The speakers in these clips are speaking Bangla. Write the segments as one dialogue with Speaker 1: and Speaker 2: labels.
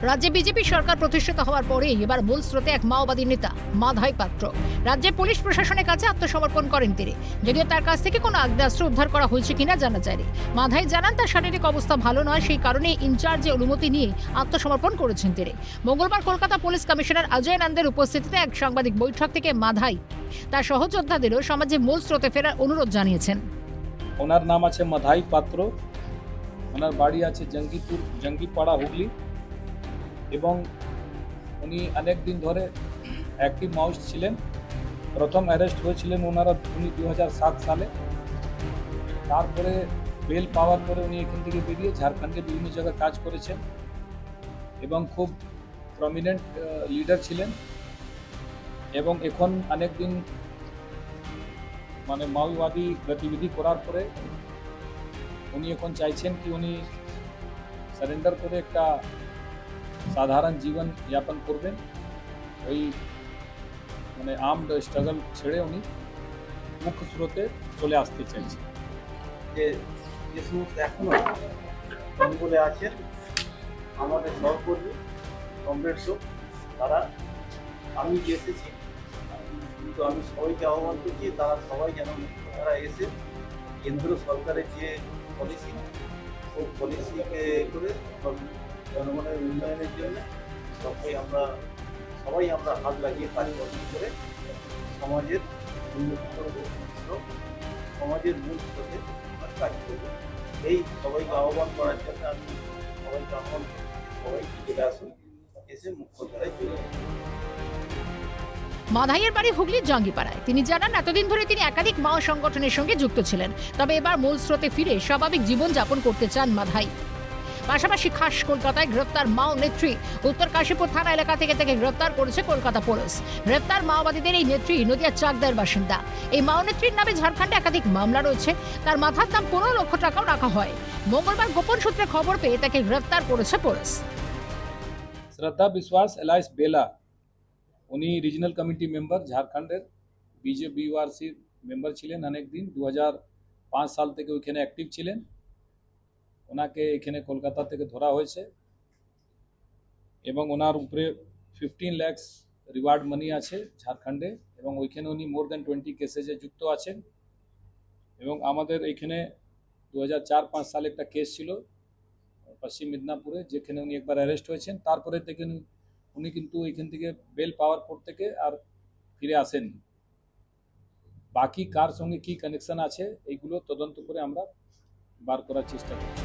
Speaker 1: রাজ্যে বিজেপি সরকার প্রতিষ্ঠিত হওয়ার পরেই এবার মূল স্রোতে এক মাওবাদী নেতা মাধাই পাত্র রাজ্যের পুলিশ প্রশাসনের কাছে আত্মসমর্পণ করেন তিনি। যদিও তার কাছ থেকে কোনো আগ্নেয়াস্ত্র উদ্ধার করা হয়েছে কিনা জানা যায়নি। মাধাই জানান তার শারীরিক অবস্থা ভালো নয়, সেই কারণে ইনচার্জের অনুমতি নিয়ে আত্মসমর্পণ করেছেন তিনি। মঙ্গলবার কলকাতা পুলিশ কমিশনার অজয় নন্দের উপস্থিতিতে এক সাংবাদিক বৈঠক থেকে মাধাই তার সহযোদ্ধাদেরও সমাজের মূল স্রোতে ফেরার অনুরোধ জানিয়েছেন।
Speaker 2: ওনার নাম আছে মাধাই পাত্র, ওনার বাড়ি আছে জঙ্গিপুর, জঙ্গিপাড়া, হুগলি, এবং উনি অনেক দিন ধরে অ্যাক্টিভ মাওয়িস্ট ছিলেন। প্রথম অ্যারেস্ট হয়েছিলেন উনি 2007 সালে। তারপরে বেল পাওয়ার পরে উনি এখান থেকে বেরিয়ে ঝাড়খণ্ডের বিভিন্ন জায়গায় কাজ করেছেন এবং খুব প্রমিনেন্ট লিডার ছিলেন। এবং এখন অনেক দিন মাওবাদী গতিবিধি করার পরে উনি এখন চাইছেন কি উনি সারেন্ডার করে একটা সাধারণ জীবন যাপন করবেন। ওই আর্মড স্ট্রাগল ছেড়ে উনি মুখ্য স্রোতে চলে আসতে চাইছেন।
Speaker 3: যে সমস্ত এখনো জঙ্গলে আছেন আমাদের সহকর্মী কমরেডস, তারা আমি যে এসেছি, কিন্তু আমি সবাইকে আহ্বান করছি তারা সবাই যেন তারা এসে কেন্দ্র সরকারের যে পলিসি ও পলিসিকে করে জনগণের উন্নয়নের জন্য সবাই আমরা হাত লাগিয়ে কাজ করে সমাজের উন্নতি করব, সমাজের মূল স্রোতে কাজ করব। এই সবাইকে আহ্বান করার জন্য আমি সবাইকে আহ্বান করছি, সবাইকে চলে আসুন, এসে মুখ্যধারায় চলে আসুন।
Speaker 1: মাধাইয়ের বাড়ি হুগলির জঙ্গিপাড়ায়। তিনি জানান এতদিন ধরে তিনি একাধিক মাও সংগঠনের সঙ্গে যুক্ত ছিলেন, তবে এবার মূল স্রোতে ফিরে স্বাভাবিক জীবন যাপন করতে চান মাধাই। পাশাপাশি খাস কলকাতায় গ্রেফতার মাও নেত্রী উত্তর কাশীপুর থানা এলাকা থেকে তাকে গ্রেফতার করেছে কলকাতা পুলিশ। গ্রেফতার মাওবাদীদের এই নেত্রী নদিয়ার চাকদার বাসিন্দা। এই মাও নেত্রীর নামে ঝাড়খণ্ডে একাধিক মামলা রয়েছে, তার মাথার দাম 15 লক্ষ টাকাও রাখা হয়। মঙ্গলবার গোপন সূত্রে খবর পেয়ে তাকে গ্রেফতার করেছে পুলিশ।
Speaker 2: শ্রদ্ধা বিশ্বাস এলাইস বেলা, উনি রিজনাল কমিটি মেম্বার, ঝাড়খণ্ডের বিজেপিওআরসি মেম্বার ছিলেন অনেক দিন। 2005 সাল থেকে ওইখানে অ্যাক্টিভ ছিলেন। ওনাকে এখানে কলকাতা থেকে ধরা হয়েছে এবং ওনার উপরে 15 লাখ রিওয়ার্ড মানি আছে ঝাড়খণ্ডে, এবং ওইখানে উনি মোর দ্যান 20 কেসেসে যুক্ত আছেন। এবং আমাদের এখানে 2004-5 সালে একটা কেস ছিল পশ্চিম মিদনাপুরে, যেখানে উনি একবার অ্যারেস্ট হয়েছেন। তারপরে থেকে উনি কিন্তু এখান থেকে বেল পাওয়ার পর থেকে আর ফিরে আসেননি। বাকি কার সঙ্গে কি কানেকশন আছে এইগুলো তদন্ত করে আমরা বার করার চেষ্টা করছি।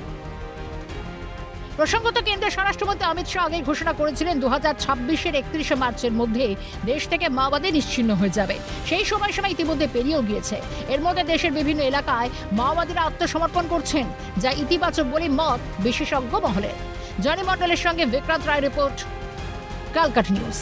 Speaker 1: প্রসঙ্গত কেন্দ্রীয় স্বরাষ্ট্রমন্ত্রী অমিত শাহ আগে ঘোষণা করেছিলেন 2026-এর 31শে মার্চের মধ্যে দেশ থেকে মাওবাদী নিশ্চিহ্ন হয়ে যাবে। সেই সময়সীমা ইতিমধ্যে পেরিয়েও গিয়েছে। এর মধ্যে দেশের বিভিন্ন এলাকায় মাওবাদীরা আত্মসমর্পণ করছেন, যা ইতিবাচক বলে মত বিশেষজ্ঞ মহলের। জনি মণ্ডলের সঙ্গে বিক্রান্ত রায় রিপোর্ট, কালকাটা নিউজ।